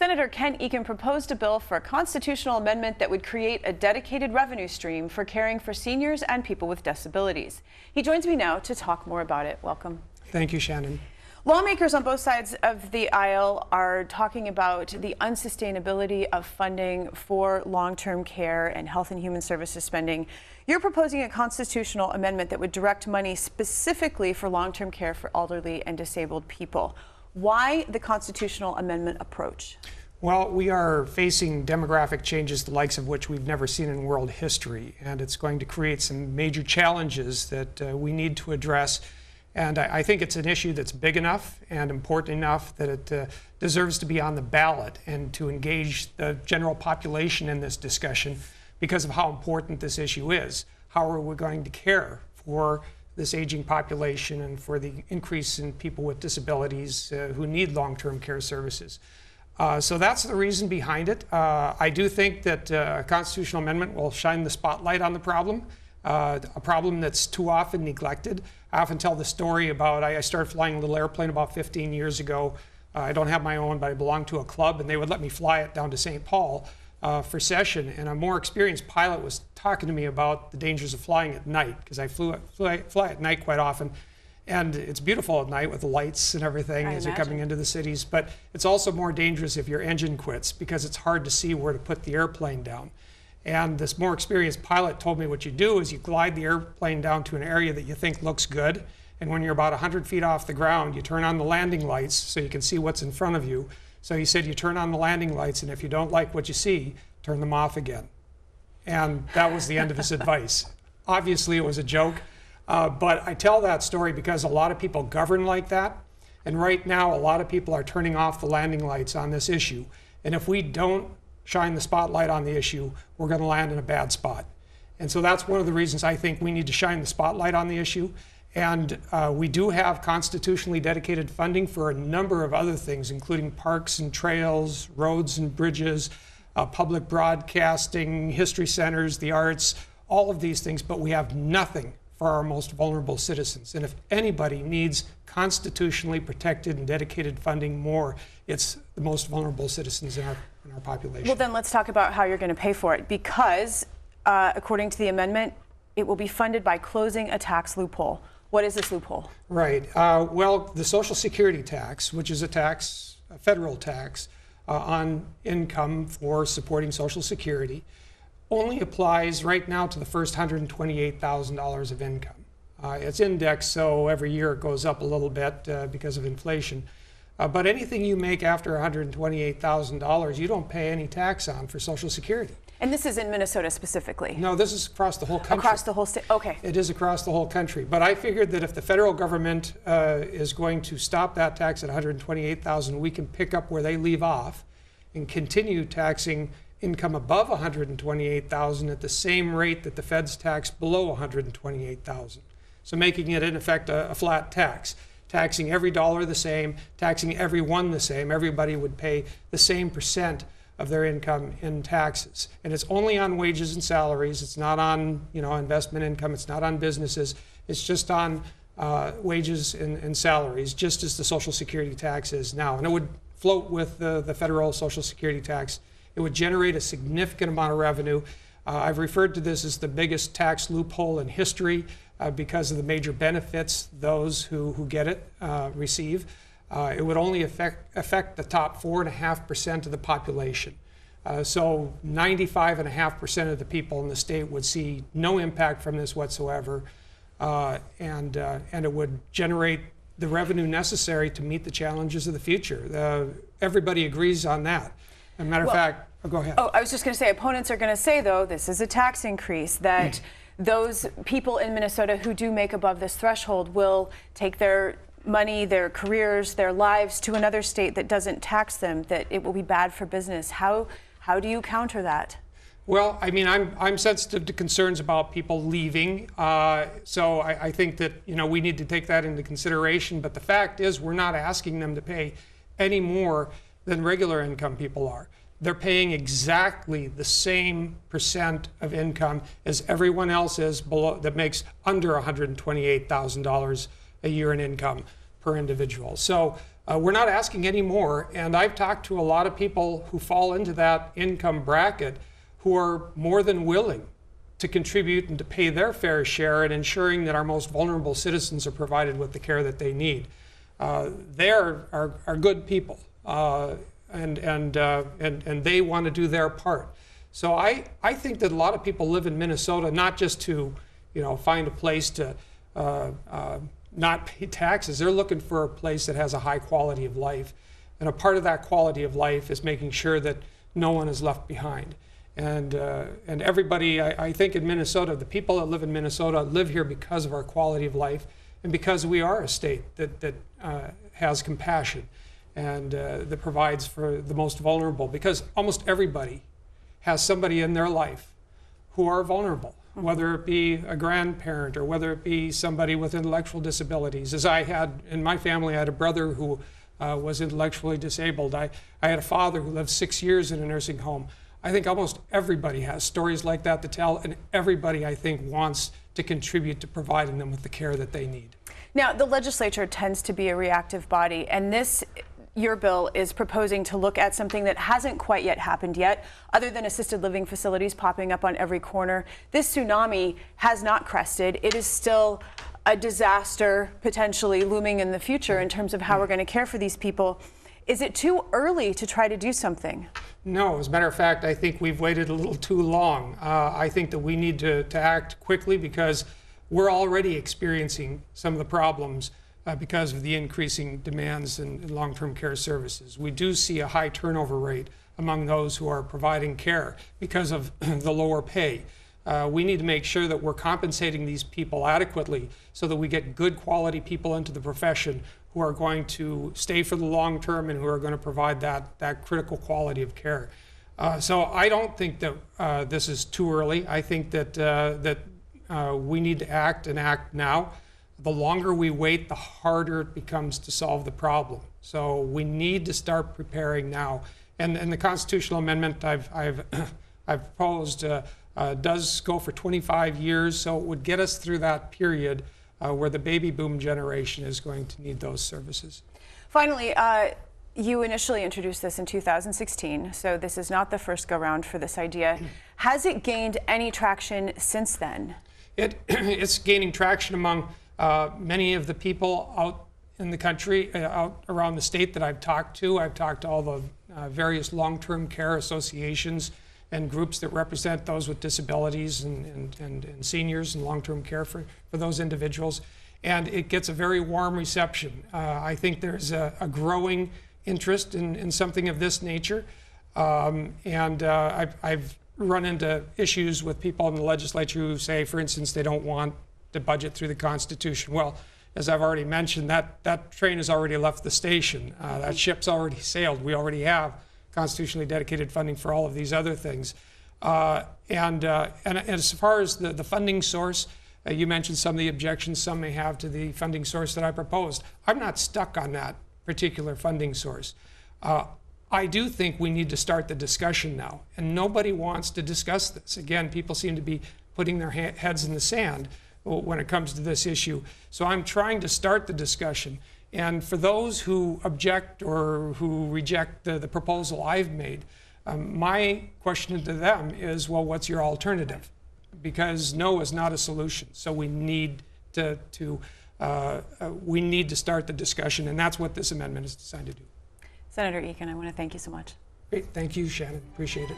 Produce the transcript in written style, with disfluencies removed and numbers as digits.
Senator Kent Eken proposed a bill for a constitutional amendment that would create a dedicated revenue stream for caring for seniors and people with disabilities. He joins me now to talk more about it. Welcome. Thank you, Shannon. Lawmakers on both sides of the aisle are talking about the unsustainability of funding for long-term care and health and human services spending. You're proposing a constitutional amendment that would direct money specifically for long-term care for elderly and disabled people. Why the constitutional amendment approach? Well, we are facing demographic changes the likes of which we've never seen in world history, and it's going to create some major challenges that we need to address. And I think it's an issue that's big enough and important enough that it deserves to be on the ballot and to engage the general population in this discussion because of how important this issue is. How are we going to care for this aging population and for the increase in people with disabilities who need long-term care services? So that's the reason behind it. I do think that a constitutional amendment will shine the spotlight on the problem, a problem that's too often neglected. I often tell the story about I started flying a little airplane about 15 years ago. I don't have my own, but I belong to a club, and they would let me fly it down to St. Paul for session. And a more experienced pilot was talking to me about the dangers of flying at night, because I fly at night quite often. And it's beautiful at night with the lights and everything as you're coming into the cities. But it's also more dangerous if your engine quits, because it's hard to see where to put the airplane down. And this more experienced pilot told me what you do is you glide the airplane down to an area that you think looks good. And when you're about 100 feet off the ground, you turn on the landing lights so you can see what's in front of you. So he said you turn on the landing lights, and if you don't like what you see, turn them off again. And that was the end of his advice. Obviously, it was a joke. But I tell that story because a lot of people govern like that. And right now, a lot of people are turning off the landing lights on this issue. And if we don't shine the spotlight on the issue, we're going to land in a bad spot. And so that's one of the reasons I think we need to shine the spotlight on the issue. And we do have constitutionally dedicated funding for a number of other things, including parks and trails, roads and bridges, public broadcasting, history centers, the arts, all of these things, but we have nothing for our most vulnerable citizens. And if anybody needs constitutionally protected and dedicated funding more, it's the most vulnerable citizens in our population. Well, then let's talk about how you're going to pay for it, because according to the amendment, it will be funded by closing a tax loophole. What is this loophole? Right. Well, the Social Security tax, which is a federal tax on income for supporting Social Security, only applies right now to the first $128,000 of income. It's indexed, so every year it goes up a little bit because of inflation. But anything you make after $128,000, you don't pay any tax on for Social Security. And this is in Minnesota specifically? No, this is across the whole country. Across the whole state? Okay. It is across the whole country. But I figured that if the federal government is going to stop that tax at $128,000, we can pick up where they leave off and continue taxing income above $128,000 at the same rate that the feds tax below $128,000. So making it, in effect, a flat tax. Taxing every dollar the same, taxing everyone the same. Everybody would pay the same percent of their income in taxes. And it's only on wages and salaries. It's not on investment income. It's not on businesses. It's just on wages and salaries, just as the Social Security tax is now. And it would float with the federal Social Security tax. It would generate a significant amount of revenue. I've referred to this as the biggest tax loophole in history because of the major benefits those who get it receive. It would only affect the top 4.5% of the population. So 95.5% of the people in the state would see no impact from this whatsoever, and it would generate the revenue necessary to meet the challenges of the future. Everybody agrees on that. As a matter of fact, go ahead. Oh, I was just going to say, opponents are going to say, though, this is a tax increase, that those people in Minnesota who do make above this threshold will take their money, their careers, their lives to another state that doesn't tax them, that it will be bad for business. How do you counter that? Well, I mean, I'm sensitive to concerns about people leaving. So I think that, we need to take that into consideration. But the fact is, we're not asking them to pay any more than regular income people are. They're paying exactly the same percent of income as everyone else is below that makes under $128,000 a year in income per individual. So We're not asking any more, and I've talked to a lot of people who fall into that income bracket who are more than willing to contribute and to pay their fair share in ensuring that our most vulnerable citizens are provided with the care that they need. They are good people, and they want to do their part. So I think that a lot of people live in Minnesota not just to, find a place to not pay taxes. They're looking for a place that has a high quality of life, and a part of that quality of life is making sure that no one is left behind. And everybody, I think in Minnesota, the people that live in Minnesota live here because of our quality of life and because we are a state that has compassion and that provides for the most vulnerable, because almost everybody has somebody in their life who are vulnerable, whether it be a grandparent or whether it be somebody with intellectual disabilities. As I had in my family, I had a brother who was intellectually disabled. I had a father who lived 6 years in a nursing home. I think almost everybody has stories like that to tell, and everybody, I think, wants to contribute to providing them with the care that they need. Now, the legislature tends to be a reactive body, and your bill is proposing to look at something that hasn't quite yet happened yet, other than assisted living facilities popping up on every corner. This tsunami has not crested. It is still a disaster potentially looming in the future in terms of how we're going to care for these people. Is it too early to try to do something? No, as a matter of fact, I think we've waited a little too long. I think that we need to act quickly because we're already experiencing some of the problems because of the increasing demands in long-term care services. We do see a high turnover rate among those who are providing care because of the lower pay. We need to make sure that we're compensating these people adequately so that we get good quality people into the profession who are going to stay for the long term and who are going to provide that critical quality of care. So I don't think that this is too early. I think that we need to act and act now. The longer we wait, the harder it becomes to solve the problem. So we need to start preparing now. And the constitutional amendment I've proposed does go for 25 years, so it would get us through that period where the baby boom generation is going to need those services. Finally, you initially introduced this in 2016, so this is not the first go-round for this idea. Has it gained any traction since then? It's gaining traction among many of the people out in the country, out around the state that I've talked to. I've talked to all the various long-term care associations and groups that represent those with disabilities and seniors and long-term care for those individuals. And it gets a very warm reception. I think there's a growing interest in something of this nature. I've run into issues with people in the legislature who say, for instance, they don't want to budget through the Constitution. Well, as I've already mentioned, that train has already left the station. That ship's already sailed. We already have constitutionally dedicated funding for all of these other things. And as far as the funding source, you mentioned some of the objections some may have to the funding source that I proposed. I'm not stuck on that particular funding source. I do think we need to start the discussion now, and nobody wants to discuss this. Again, people seem to be putting their heads in the sand when it comes to this issue. So I'm trying to start the discussion. And for those who object or who reject the proposal I've made, my question to them is, well, what's your alternative? Because no is not a solution. So we need to start the discussion, and that's what this amendment is designed to do. Senator Eken, I want to thank you so much. Great, thank you, Shannon. Appreciate it.